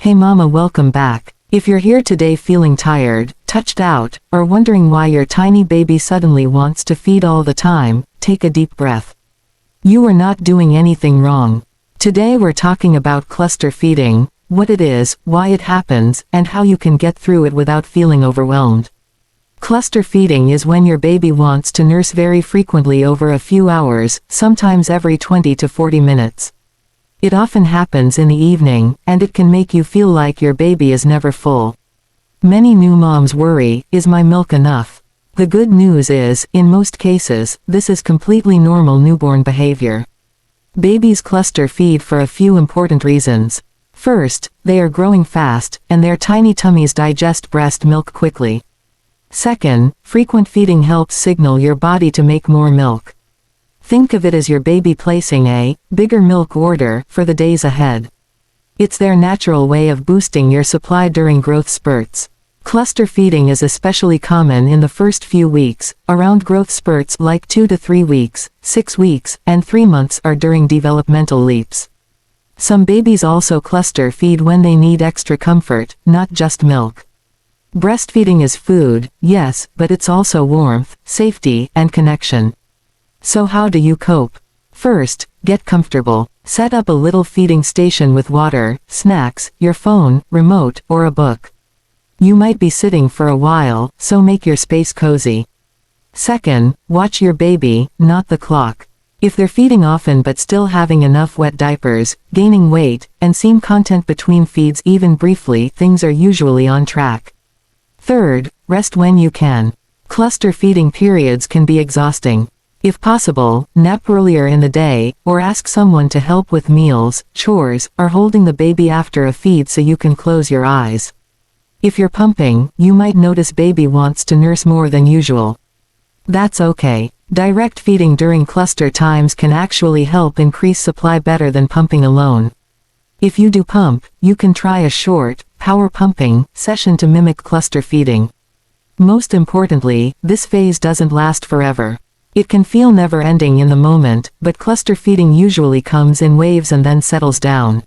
Hey mama, welcome back. If you're here today feeling tired, touched out, or wondering why your tiny baby suddenly wants to feed all the time, take a deep breath. You are not doing anything wrong. Today we're talking about cluster feeding, what it is, why it happens, and how you can get through it without feeling overwhelmed. Cluster feeding is when your baby wants to nurse very frequently over a few hours, sometimes every 20 to 40 minutes. It often happens in the evening, and it can make you feel like your baby is never full. Many new moms worry, is my milk enough? The good news is, in most cases, this is completely normal newborn behavior. Babies cluster feed for a few important reasons. First, they are growing fast, and their tiny tummies digest breast milk quickly. Second, frequent feeding helps signal your body to make more milk. Think of it as your baby placing a bigger milk order for the days ahead. It's their natural way of boosting your supply during growth spurts. Cluster feeding is especially common in the first few weeks, around growth spurts like 2 to 3 weeks, 6 weeks, and 3 months are during developmental leaps. Some babies also cluster feed when they need extra comfort, not just milk. Breastfeeding is food, yes, but it's also warmth, safety, and connection. So how do you cope? First, get comfortable. Set up a little feeding station with water, snacks, your phone, remote, or a book. You might be sitting for a while, so make your space cozy. Second, watch your baby, not the clock. If they're feeding often but still having enough wet diapers, gaining weight, and seem content between feeds even briefly, things are usually on track. Third, rest when you can. Cluster feeding periods can be exhausting. If possible, nap earlier in the day, or ask someone to help with meals, chores, or holding the baby after a feed so you can close your eyes. If you're pumping, you might notice baby wants to nurse more than usual. That's okay. Direct feeding during cluster times can actually help increase supply better than pumping alone. If you do pump, you can try a short, power pumping session to mimic cluster feeding. Most importantly, this phase doesn't last forever. It can feel never-ending in the moment, but cluster feeding usually comes in waves and then settles down.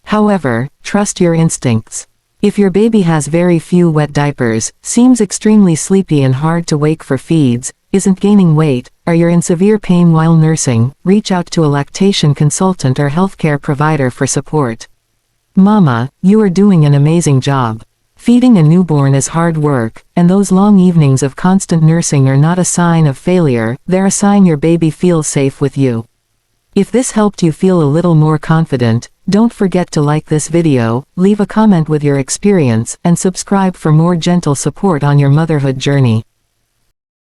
However, trust your instincts. If your baby has very few wet diapers, seems extremely sleepy and hard to wake for feeds, isn't gaining weight, or you're in severe pain while nursing, reach out to a lactation consultant or healthcare provider for support. Mama, you are doing an amazing job. Feeding a newborn is hard work, and those long evenings of constant nursing are not a sign of failure, they're a sign your baby feels safe with you. If this helped you feel a little more confident, don't forget to like this video, leave a comment with your experience, and subscribe for more gentle support on your motherhood journey.